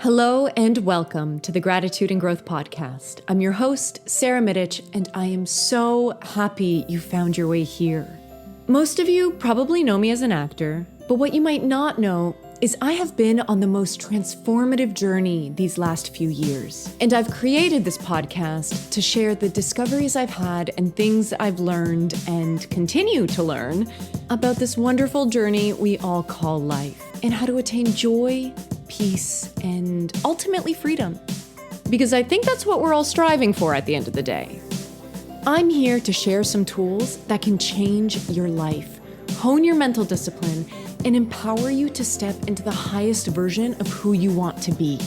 Hello and welcome to the Gratitude and Growth Podcast. I'm your host, Sarah Middich, and I am so happy you found your way here. Most of you probably know me as an actor, but what you might not know is I have been on the most transformative journey these last few years. And I've created this podcast to share the discoveries I've had and things I've learned and continue to learn about this wonderful journey we all call life and how to attain joy, peace, and ultimately freedom. Because I think that's what we're all striving for at the end of the day. I'm here to share some tools that can change your life, hone your mental discipline, and empower you to step into the highest version of who you want to be.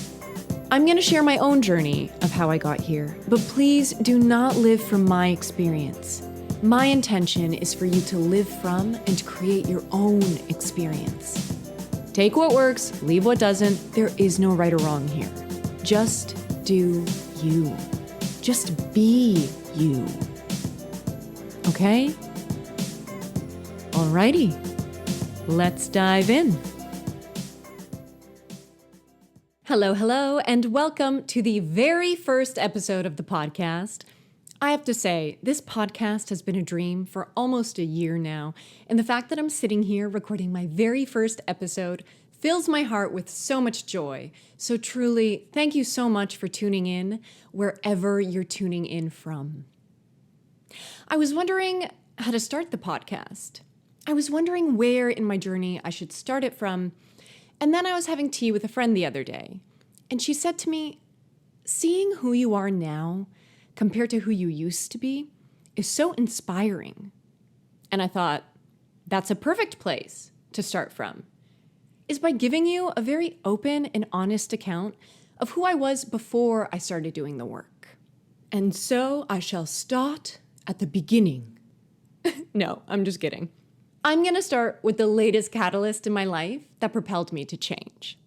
I'm going to share my own journey of how I got here, but please do not live from my experience. My intention is for you to live from and create your own experience. Take what works, leave what doesn't. There is no right or wrong here. Just do you. Just be you. Okay? Alrighty. Let's dive in. Hello, and welcome to the very first episode of the podcast. I have to say, this podcast has been a dream for almost a year now, and the fact that I'm sitting here recording my very first episode fills my heart with so much joy. So truly, thank you so much for tuning in wherever you're tuning in from. I was wondering how to start the podcast. I was wondering where in my journey I should start it from, and then I was having tea with a friend the other day, and she said to me, seeing who you are now compared to who you used to be is so inspiring. And I thought, that's a perfect place to start from, is by giving you a very open and honest account of who I was before I started doing the work. And so I shall start at the beginning. No, I'm just kidding. I'm going to start with the latest catalyst in my life that propelled me to change.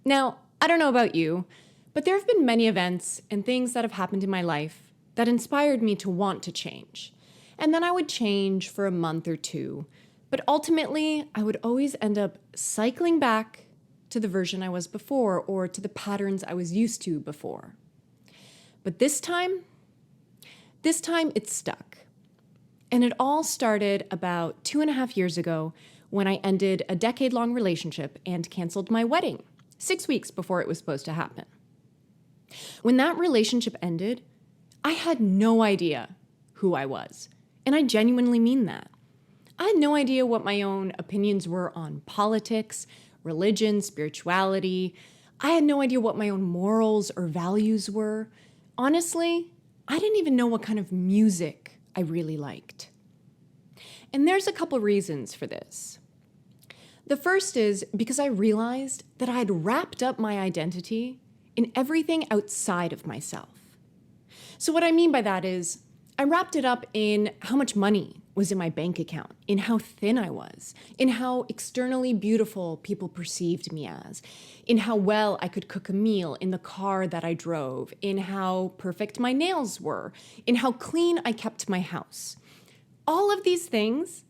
Now, I don't know about you, but there have been many events and things that have happened in my life that inspired me to want to change. And then I would change for a month or two, but ultimately I would always end up cycling back to the version I was before or to the patterns I was used to before. But this time it stuck. And it all started about 2.5 years ago when I ended a decade-long relationship and canceled my wedding 6 weeks before it was supposed to happen. When that relationship ended, I had no idea who I was. And I genuinely mean that. I had no idea what my own opinions were on politics, religion, spirituality. I had no idea what my own morals or values were. Honestly, I didn't even know what kind of music I really liked. And there's a couple reasons for this. The first is because I realized that I had wrapped up my identity in everything outside of myself. So what I mean by that is I wrapped it up in how much money was in my bank account, in how thin I was, in how externally beautiful people perceived me as, in how well I could cook a meal in the car that I drove, in how perfect my nails were, in how clean I kept my house. All of these things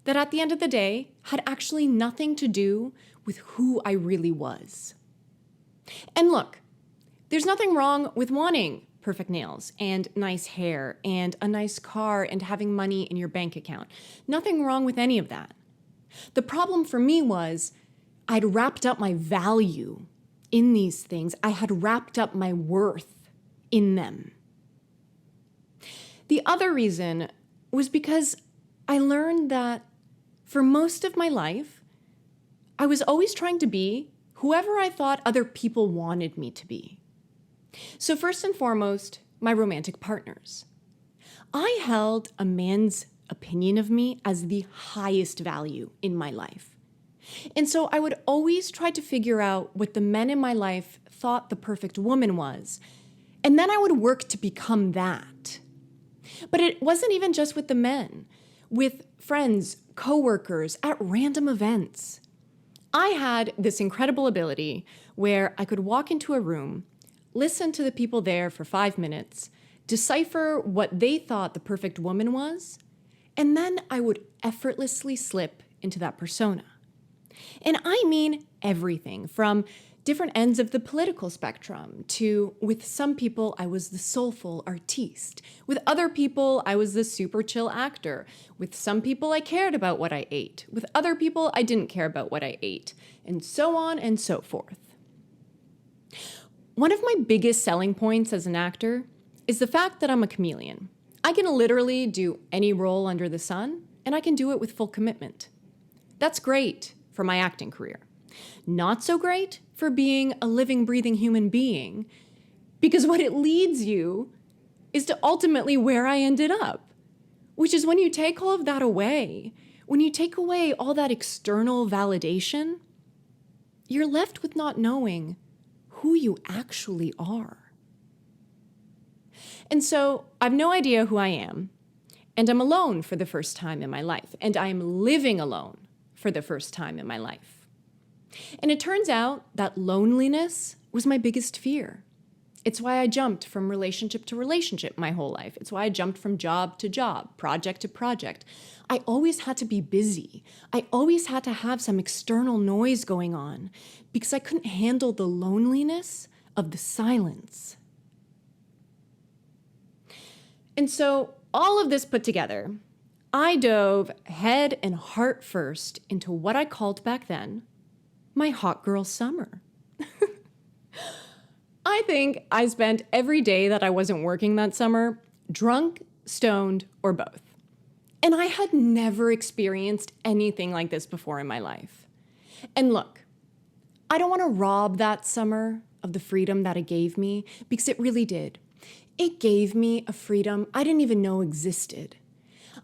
that at the end of the day had actually nothing to do with who I really was. And look, there's nothing wrong with wanting perfect nails and nice hair and a nice car and having money in your bank account. Nothing wrong with any of that. The problem for me was I'd wrapped up my value in these things. I had wrapped up my worth in them. The other reason was because I learned that for most of my life, I was always trying to be whoever I thought other people wanted me to be. So first and foremost, my romantic partners. I held a man's opinion of me as the highest value in my life. And so I would always try to figure out what the men in my life thought the perfect woman was. And then I would work to become that. But it wasn't even just with the men, with friends, coworkers, at random events. I had this incredible ability where I could walk into a room, listen to the people there for 5 minutes, decipher what they thought the perfect woman was, and then I would effortlessly slip into that persona. And I mean everything from different ends of the political spectrum to, with some people, I was the soulful artiste. With other people, I was the super chill actor. With some people, I cared about what I ate. With other people, I didn't care about what I ate. And so on and so forth. One of my biggest selling points as an actor is the fact that I'm a chameleon. I can literally do any role under the sun, and I can do it with full commitment. That's great for my acting career. Not so great for being a living, breathing human being, because what it leads you is to ultimately where I ended up, which is when you take all of that away, when you take away all that external validation, you're left with not knowing who you actually are. And so I have no idea who I am, and I'm alone for the first time in my life, and I'm living alone for the first time in my life. And it turns out that loneliness was my biggest fear. It's why I jumped from relationship to relationship my whole life. It's why I jumped from job to job, project to project. I always had to be busy. I always had to have some external noise going on because I couldn't handle the loneliness of the silence. And so all of this put together, I dove head and heart first into what I called back then my hot girl summer. I think I spent every day that I wasn't working that summer drunk, stoned, or both. And I had never experienced anything like this before in my life. And look, I don't want to rob that summer of the freedom that it gave me, because it really did. It gave me a freedom I didn't even know existed.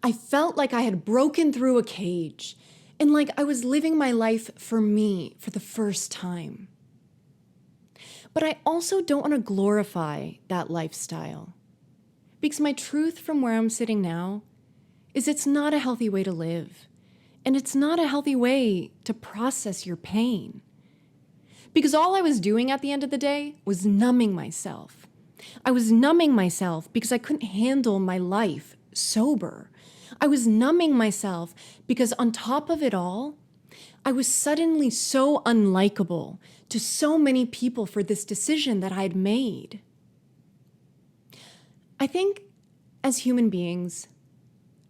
I felt like I had broken through a cage and like I was living my life for me for the first time. But I also don't want to glorify that lifestyle, because my truth from where I'm sitting now is it's not a healthy way to live, and it's not a healthy way to process your pain. Because all I was doing at the end of the day was numbing myself. I was numbing myself because I couldn't handle my life sober. I was numbing myself because on top of it all, I was suddenly so unlikable to so many people for this decision that I had made. I think as human beings,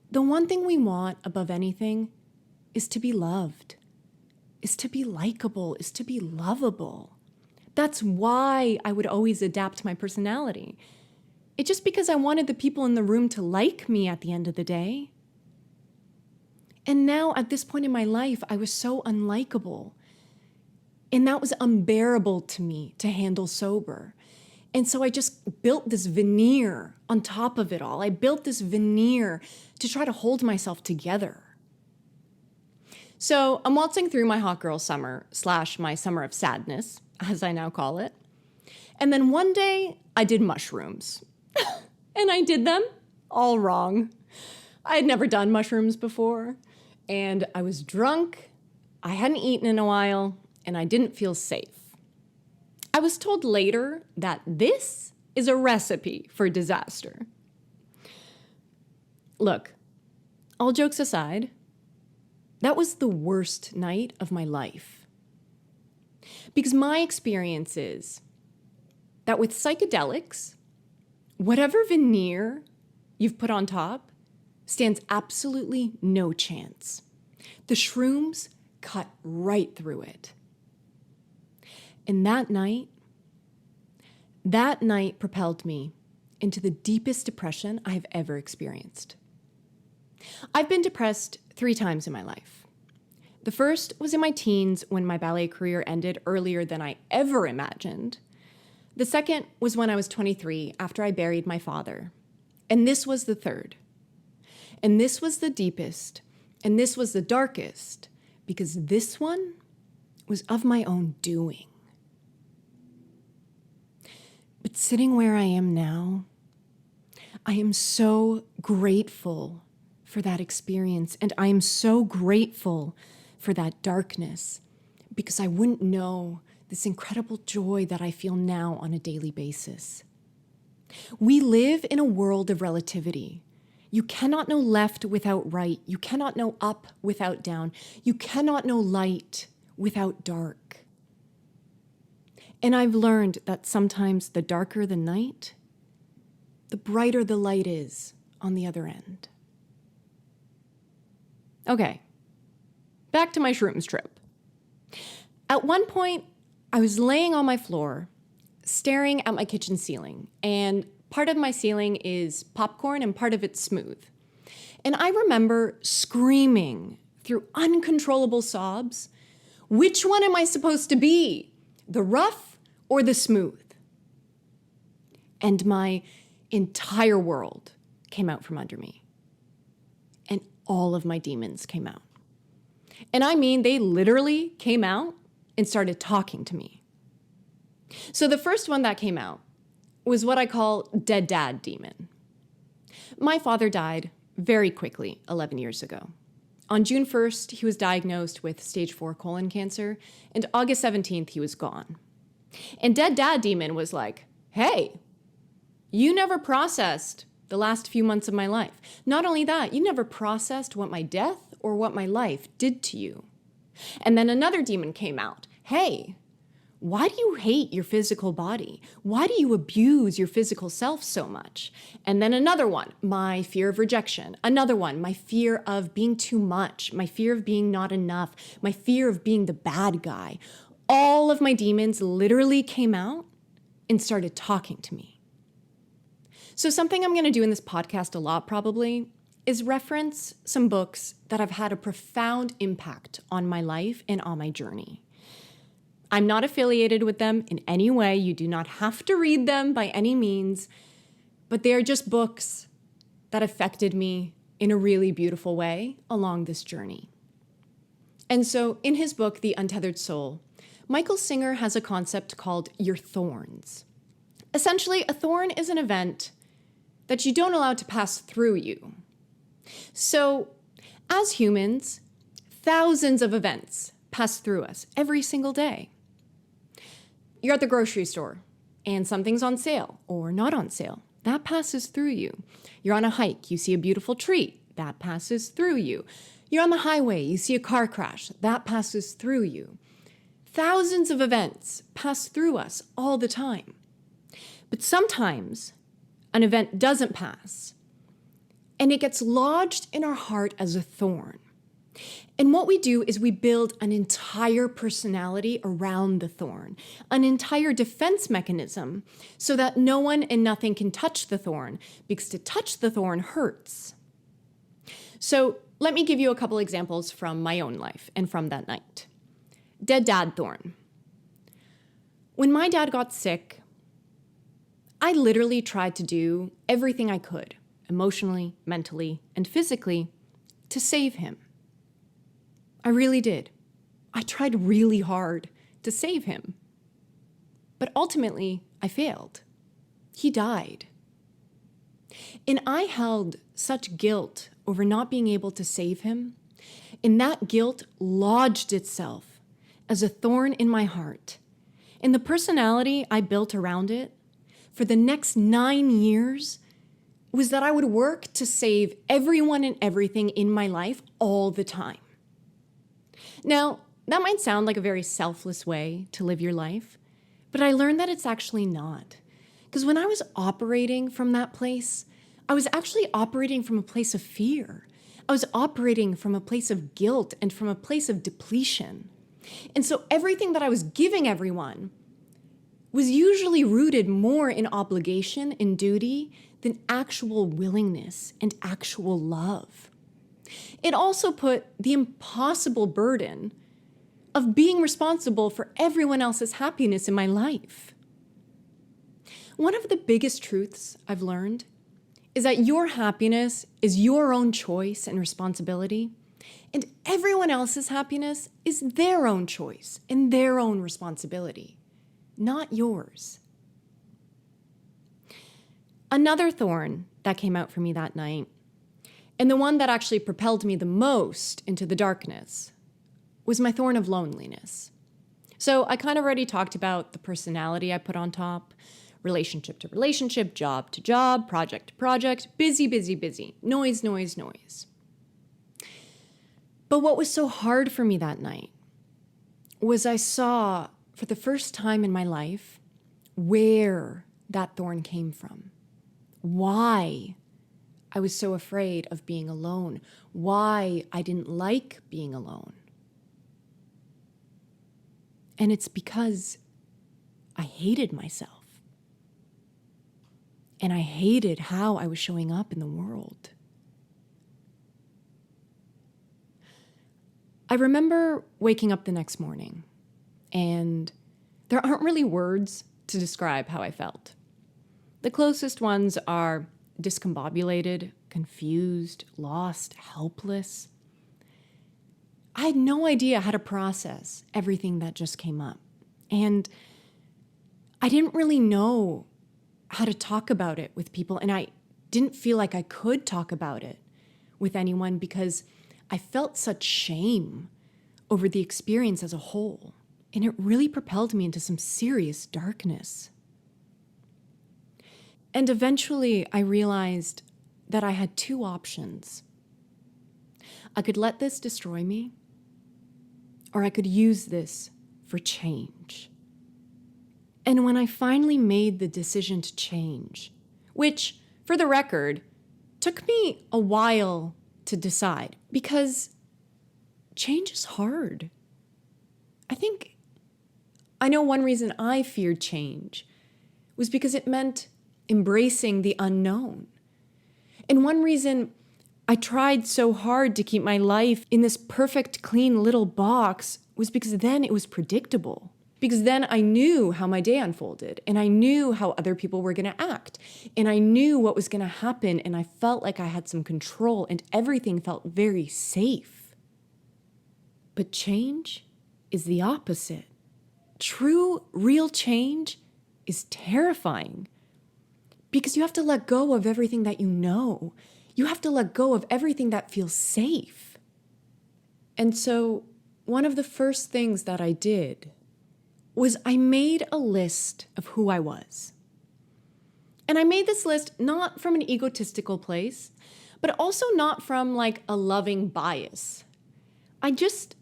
the one thing we want above anything is to be loved, is to be likable, is to be lovable. That's why I would always adapt my personality. It's just because I wanted the people in the room to like me at the end of the day. And now at this point in my life, I was so unlikable. And that was unbearable to me to handle sober. And so I just built this veneer on top of it all. I built this veneer to try to hold myself together. So I'm waltzing through my hot girl summer / my summer of sadness, as I now call it. And then one day I did mushrooms. And I did them all wrong. I had never done mushrooms before. And I was drunk, I hadn't eaten in a while, and I didn't feel safe. I was told later that this is a recipe for disaster. Look, all jokes aside, that was the worst night of my life. Because my experience is that with psychedelics, whatever veneer you've put on top stands absolutely no chance. The shrooms cut right through it. And that night propelled me into the deepest depression I have ever experienced. I've been depressed 3 times in my life. The first was in my teens when my ballet career ended earlier than I ever imagined. The second was when I was 23 after I buried my father. And this was the third. And this was the deepest, and this was the darkest, because this one was of my own doing. But sitting where I am now, I am so grateful for that experience, and I am so grateful for that darkness, because I wouldn't know this incredible joy that I feel now on a daily basis. We live in a world of relativity. You cannot know left without right. You cannot know up without down. You cannot know light without dark. And I've learned that sometimes the darker the night, the brighter the light is on the other end. Okay, back to my shrooms trip. At one point, I was laying on my floor, staring at my kitchen ceiling, and part of my ceiling is popcorn and part of it's smooth. And I remember screaming through uncontrollable sobs, which one am I supposed to be? The rough or the smooth? And my entire world came out from under me. And all of my demons came out. And I mean, they literally came out and started talking to me. So the first one that came out was what I call dead dad demon. My father died very quickly 11 years ago. On June 1st, he was diagnosed with stage 4 colon cancer, and August 17th, he was gone. And dead dad demon was like, hey, you never processed the last few months of my life. Not only that, you never processed what my death or what my life did to you. And then another demon came out. Hey, why do you hate your physical body? Why do you abuse your physical self so much? And then another one, my fear of rejection. Another one, my fear of being too much, my fear of being not enough, my fear of being the bad guy. All of my demons literally came out and started talking to me. So something I'm going to do in this podcast a lot probably is reference some books that have had a profound impact on my life and on my journey. I'm not affiliated with them in any way. You do not have to read them by any means, but they are just books that affected me in a really beautiful way along this journey. And so in his book, The Untethered Soul, Michael Singer has a concept called your thorns. Essentially, a thorn is an event that you don't allow to pass through you. So as humans, thousands of events pass through us every single day. You're at the grocery store and something's on sale or not on sale. That passes through you. You're on a hike, you see a beautiful tree. That passes through you. You're on the highway, you see a car crash. That passes through you. Thousands of events pass through us all the time. But sometimes an event doesn't pass and it gets lodged in our heart as a thorn. And what we do is we build an entire personality around the thorn, an entire defense mechanism so that no one and nothing can touch the thorn, because to touch the thorn hurts. So let me give you a couple examples from my own life and from that night. Dead dad thorn. When my dad got sick, I literally tried to do everything I could, emotionally, mentally, and physically, to save him. I really did. I tried really hard to save him. But ultimately, I failed. He died. And I held such guilt over not being able to save him, and that guilt lodged itself as a thorn in my heart. And the personality I built around it for the next 9 years was that I would work to save everyone and everything in my life all the time. Now, that might sound like a very selfless way to live your life, but I learned that it's actually not. Because when I was operating from that place, I was actually operating from a place of fear. I was operating from a place of guilt and from a place of depletion. And so everything that I was giving everyone was usually rooted more in obligation and duty than actual willingness and actual love. It also put the impossible burden of being responsible for everyone else's happiness in my life. One of the biggest truths I've learned is that your happiness is your own choice and responsibility, and everyone else's happiness is their own choice and their own responsibility, not yours. Another thorn that came out for me that night, and the one that actually propelled me the most into the darkness, was my thorn of loneliness. So I kind of already talked about the personality I put on top, relationship to relationship, job to job, project to project, busy, busy, busy, noise, noise, noise. But what was so hard for me that night was I saw for the first time in my life where that thorn came from, why I was so afraid of being alone, why I didn't like being alone. And it's because I hated myself. And I hated how I was showing up in the world. I remember waking up the next morning, and there aren't really words to describe how I felt. The closest ones are discombobulated, confused, lost, helpless. I had no idea how to process everything that just came up. And I didn't really know how to talk about it with people. And I didn't feel like I could talk about it with anyone because I felt such shame over the experience as a whole. And it really propelled me into some serious darkness. And eventually I realized that I had two options. I could let this destroy me, or I could use this for change. And when I finally made the decision to change, which, for the record, took me a while to decide, because change is hard. I know one reason I feared change was because it meant embracing the unknown. And one reason I tried so hard to keep my life in this perfect, clean little box was because then it was predictable. Because then I knew how my day unfolded, and I knew how other people were going to act, and I knew what was going to happen, and I felt like I had some control, and everything felt very safe. But change is the opposite. True, real change is terrifying because you have to let go of everything that you know. You have to let go of everything that feels safe. And so one of the first things that I did was I made a list of who I was. And I made this list not from an egotistical place, but also not from like a loving bias. I just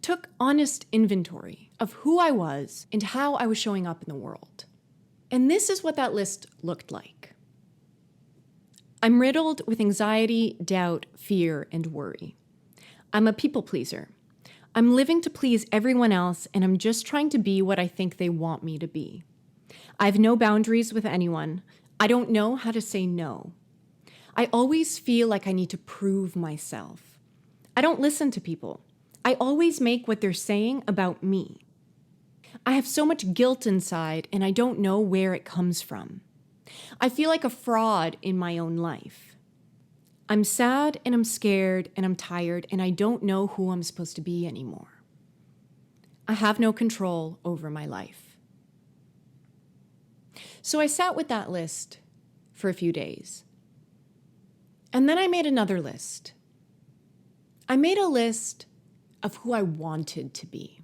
took honest inventory of who I was and how I was showing up in the world. And this is what that list looked like. I'm riddled with anxiety, doubt, fear, and worry. I'm a people pleaser. I'm living to please everyone else, and I'm just trying to be what I think they want me to be. I have no boundaries with anyone. I don't know how to say no. I always feel like I need to prove myself. I don't listen to people. I always make what they're saying about me. I have so much guilt inside, and I don't know where it comes from. I feel like a fraud in my own life. I'm sad, and I'm scared, and I'm tired, and I don't know who I'm supposed to be anymore. I have no control over my life. So I sat with that list for a few days. And then I made another list. I made a list of who I wanted to be.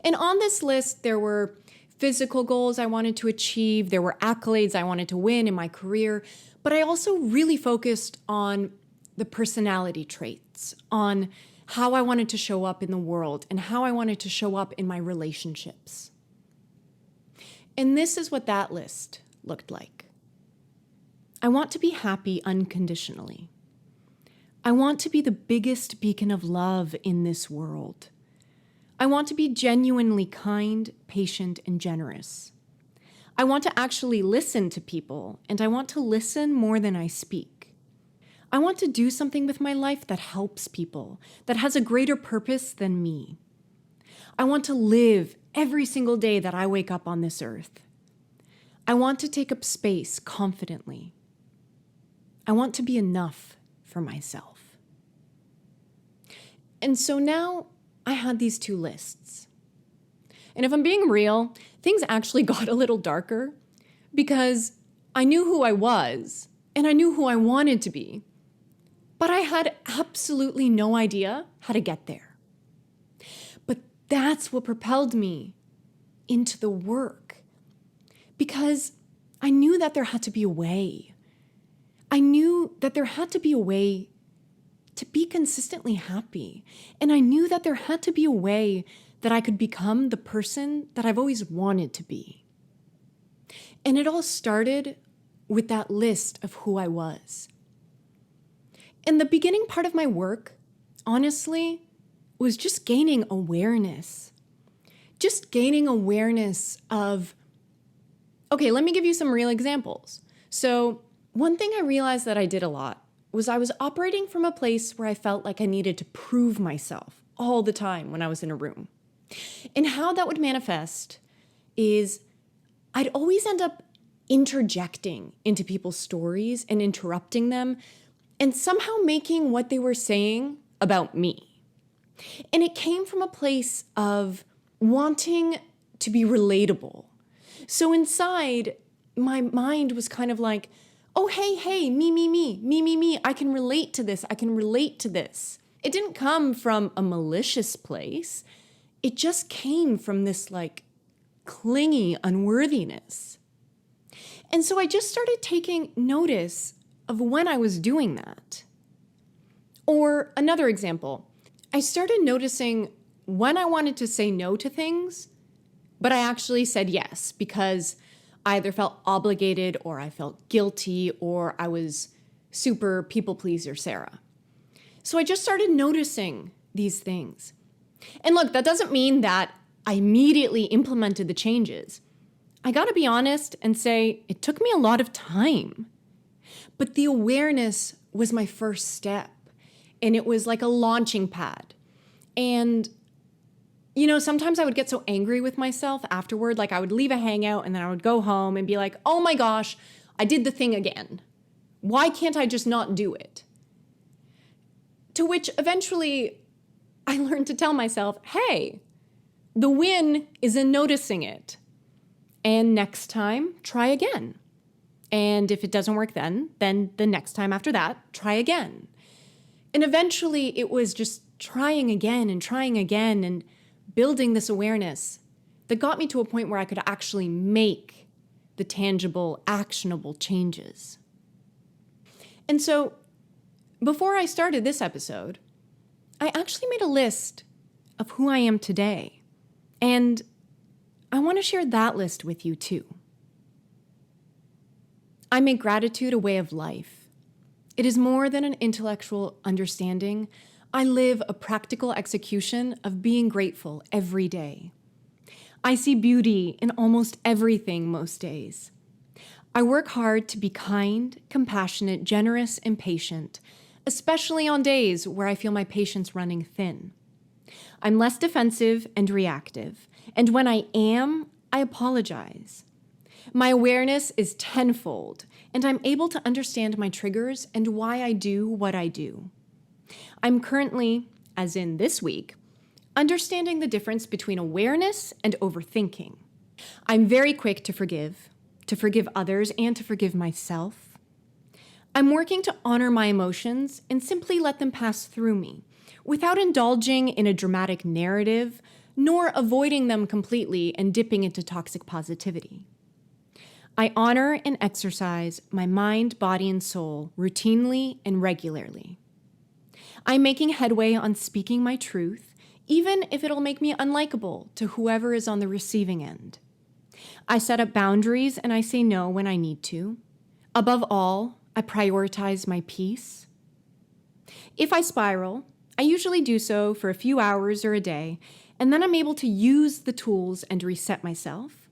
And on this list, there were physical goals I wanted to achieve, there were accolades I wanted to win in my career, but I also really focused on the personality traits, on how I wanted to show up in the world and how I wanted to show up in my relationships. And this is what that list looked like. I want to be happy unconditionally. I want to be the biggest beacon of love in this world. I want to be genuinely kind, patient, and generous. I want to actually listen to people, and I want to listen more than I speak. I want to do something with my life that helps people, that has a greater purpose than me. I want to live every single day that I wake up on this earth. I want to take up space confidently. I want to be enough for myself. And so now I had these two lists. And if I'm being real, things actually got a little darker because I knew who I was and I knew who I wanted to be, but I had absolutely no idea how to get there. But that's what propelled me into the work because I knew that there had to be a way. I knew that there had to be a way to be consistently happy. And I knew that there had to be a way that I could become the person that I've always wanted to be. And it all started with that list of who I was. And the beginning part of my work, honestly, was just gaining awareness. Just gaining awareness of, okay, let me give you some real examples. So one thing I realized that I did a lot was I was operating from a place where I felt like I needed to prove myself all the time when I was in a room. And how that would manifest is I'd always end up interjecting into people's stories and interrupting them and somehow making what they were saying about me. And it came from a place of wanting to be relatable. So inside, my mind was kind of like, oh, hey, me. I can relate to this. I can relate to this. It didn't come from a malicious place. It just came from this like clingy unworthiness. And so I just started taking notice of when I was doing that. Or another example, I started noticing when I wanted to say no to things, but I actually said yes because I either felt obligated or I felt guilty or I was super people pleaser Sarah. So I just started noticing these things. And look, that doesn't mean that I immediately implemented the changes. I gotta be honest and say it took me a lot of time. But the awareness was my first step, and it was like a launching pad. And, sometimes I would get so angry with myself afterward, like I would leave a hangout and then I would go home and be like, oh my gosh, I did the thing again. Why can't I just not do it? To which eventually I learned to tell myself, hey, the win is in noticing it. And next time, try again. And if it doesn't work then the next time after that, try again. And eventually it was just trying again and building this awareness that got me to a point where I could actually make the tangible, actionable changes. And so before I started this episode, I actually made a list of who I am today. And I want to share that list with you too. I make gratitude a way of life. It is more than an intellectual understanding. I live a practical execution of being grateful every day. I see beauty in almost everything most days. I work hard to be kind, compassionate, generous, and patient, especially on days where I feel my patience running thin. I'm less defensive and reactive, and when I am, I apologize. My awareness is tenfold, and I'm able to understand my triggers and why I do what I do. I'm currently, as in this week, understanding the difference between awareness and overthinking. I'm very quick to forgive others, and to forgive myself. I'm working to honor my emotions and simply let them pass through me, without indulging in a dramatic narrative, nor avoiding them completely and dipping into toxic positivity. I honor and exercise my mind, body, and soul routinely and regularly. I'm making headway on speaking my truth, even if it'll make me unlikable to whoever is on the receiving end. I set up boundaries and I say no when I need to. Above all, I prioritize my peace. If I spiral, I usually do so for a few hours or a day, and then I'm able to use the tools and reset myself.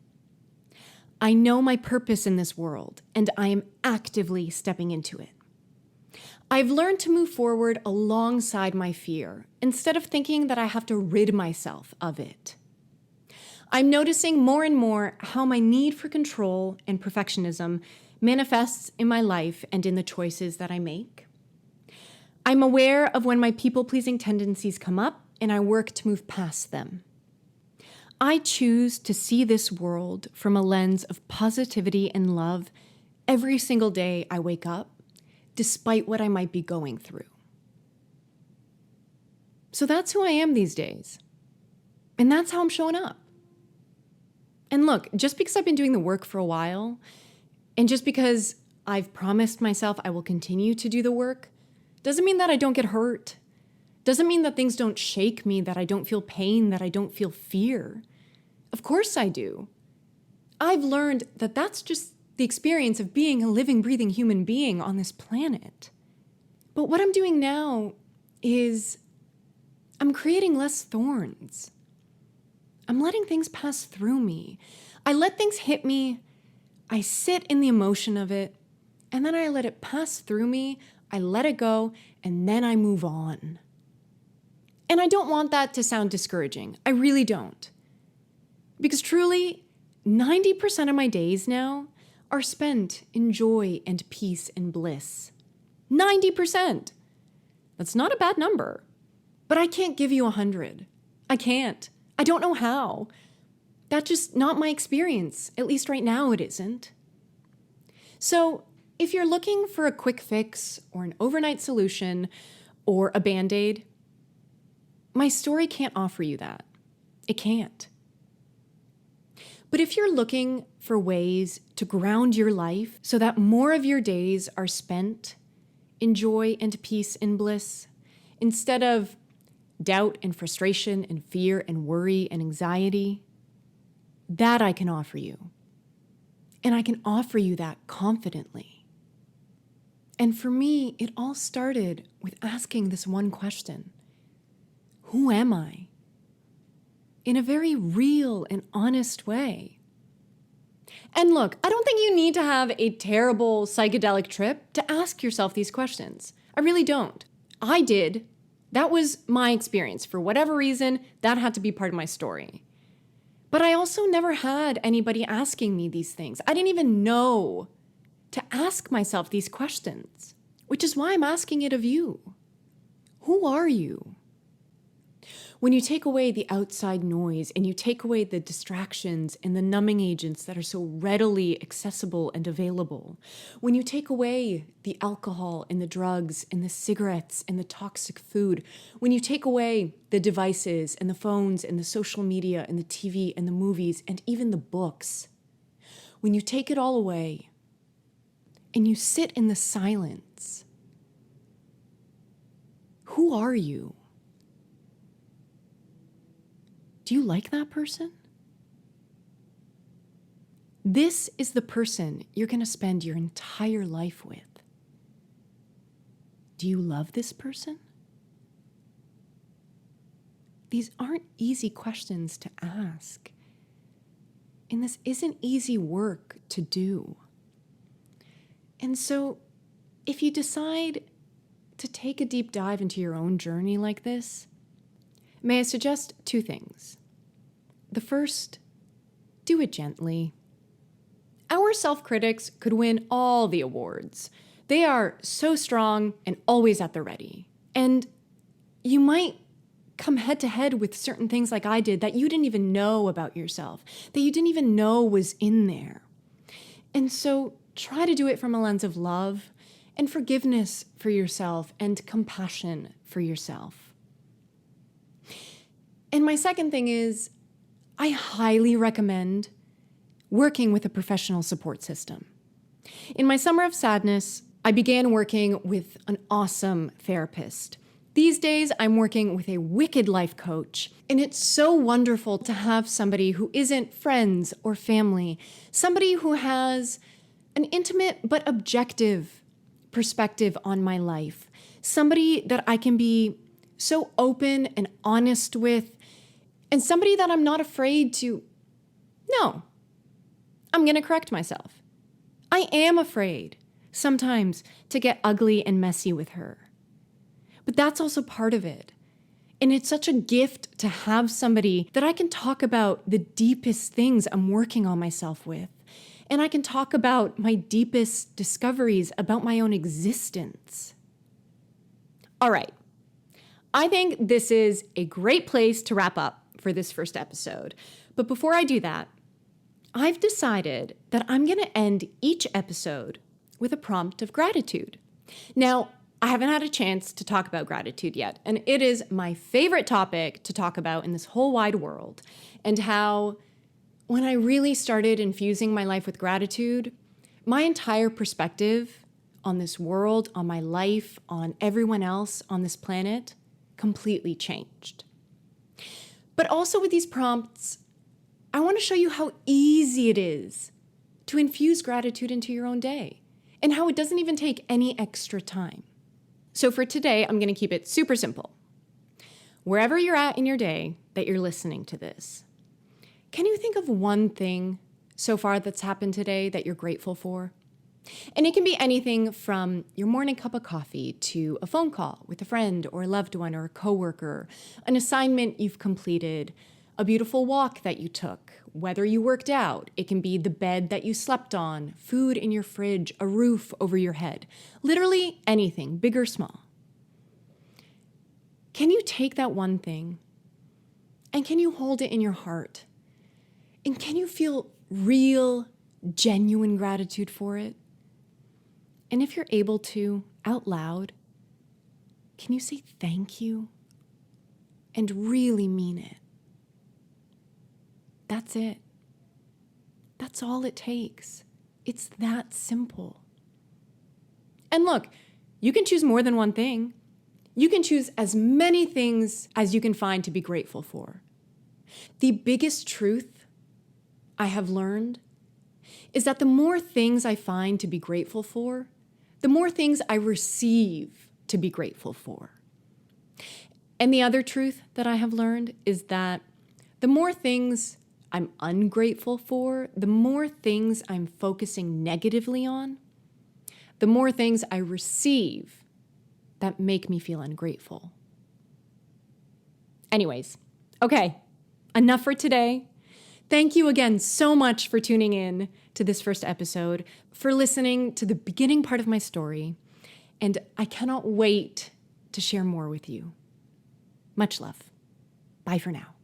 I know my purpose in this world, and I am actively stepping into it. I've learned to move forward alongside my fear, instead of thinking that I have to rid myself of it. I'm noticing more and more how my need for control and perfectionism manifests in my life and in the choices that I make. I'm aware of when my people-pleasing tendencies come up, and I work to move past them. I choose to see this world from a lens of positivity and love every single day I wake up, despite what I might be going through. So that's who I am these days. And that's how I'm showing up. And look, just because I've been doing the work for a while, and just because I've promised myself I will continue to do the work, Doesn't mean that I don't get hurt. Doesn't mean that things don't shake me, that I don't feel pain, that I don't feel fear. Of course I do. I've learned that that's just the experience of being a living, breathing human being on this planet. But what I'm doing now is I'm creating less thorns. I'm letting things pass through me. I let things hit me. I sit in the emotion of it, and then I let it pass through me. I let it go, and then I move on. And I don't want that to sound discouraging. I really don't. Because truly, 90% of my days now are spent in joy and peace and bliss. 90%. That's not a bad number. But I can't give you 100. I can't. I don't know how. That's just not my experience. At least right now it isn't. So if you're looking for a quick fix or an overnight solution or a Band-Aid, my story can't offer you that. It can't. But if you're looking for ways to ground your life so that more of your days are spent in joy and peace and bliss, instead of doubt and frustration and fear and worry and anxiety, that I can offer you. And I can offer you that confidently. And for me, it all started with asking this one question: who am I? In a very real and honest way. And look, I don't think you need to have a terrible psychedelic trip to ask yourself these questions. I really don't. I did. That was my experience. For whatever reason, that had to be part of my story. But I also never had anybody asking me these things. I didn't even know to ask myself these questions, which is why I'm asking it of you. Who are you? When you take away the outside noise and you take away the distractions and the numbing agents that are so readily accessible and available, when you take away the alcohol and the drugs and the cigarettes and the toxic food, when you take away the devices and the phones and the social media and the TV and the movies and even the books, when you take it all away and you sit in the silence, who are you? Do you like that person? This is the person you're going to spend your entire life with. Do you love this person? These aren't easy questions to ask. And this isn't easy work to do. And so, if you decide to take a deep dive into your own journey like this, may I suggest two things? The first, do it gently. Our self-critics could win all the awards. They are so strong and always at the ready. And you might come head to head with certain things like I did that you didn't even know about yourself, that you didn't even know was in there. And so try to do it from a lens of love and forgiveness for yourself and compassion for yourself. And my second thing is, I highly recommend working with a professional support system. In my summer of sadness, I began working with an awesome therapist. These days, I'm working with a wicked life coach, and it's so wonderful to have somebody who isn't friends or family, somebody who has an intimate but objective perspective on my life, somebody that I can be so open and honest with, and somebody that I'm not afraid to, no, I'm going to correct myself. I am afraid sometimes to get ugly and messy with her. But that's also part of it. And it's such a gift to have somebody that I can talk about the deepest things I'm working on myself with. And I can talk about my deepest discoveries about my own existence. All right. I think this is a great place to wrap up for this first episode. But before I do that, I've decided that I'm going to end each episode with a prompt of gratitude. Now, I haven't had a chance to talk about gratitude yet, and it is my favorite topic to talk about in this whole wide world, and how when I really started infusing my life with gratitude, my entire perspective on this world, on my life, on everyone else on this planet completely changed. But also with these prompts, I want to show you how easy it is to infuse gratitude into your own day and how it doesn't even take any extra time. So for today, I'm going to keep it super simple. Wherever you're at in your day that you're listening to this, can you think of one thing so far that's happened today that you're grateful for? And it can be anything from your morning cup of coffee to a phone call with a friend or a loved one or a coworker, an assignment you've completed, a beautiful walk that you took, whether you worked out. It can be the bed that you slept on, food in your fridge, a roof over your head, literally anything, big or small. Can you take that one thing and can you hold it in your heart? And can you feel real, genuine gratitude for it? And if you're able to, out loud, can you say thank you and really mean it? That's it. That's all it takes. It's that simple. And look, you can choose more than one thing. You can choose as many things as you can find to be grateful for. The biggest truth I have learned is that the more things I find to be grateful for, the more things I receive to be grateful for. And the other truth that I have learned is that the more things I'm ungrateful for, the more things I'm focusing negatively on, the more things I receive that make me feel ungrateful. Anyways, okay, enough for today. Thank you again so much for tuning in to this first episode, for listening to the beginning part of my story, and I cannot wait to share more with you. Much love. Bye for now.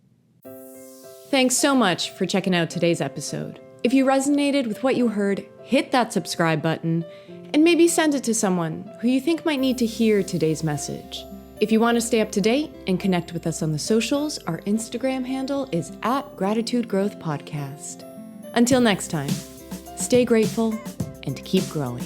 Thanks so much for checking out today's episode. If you resonated with what you heard, hit that subscribe button and maybe send it to someone who you think might need to hear today's message. If you want to stay up to date and connect with us on the socials, our Instagram handle is @GratitudeGrowthPodcast. Until next time, stay grateful and keep growing.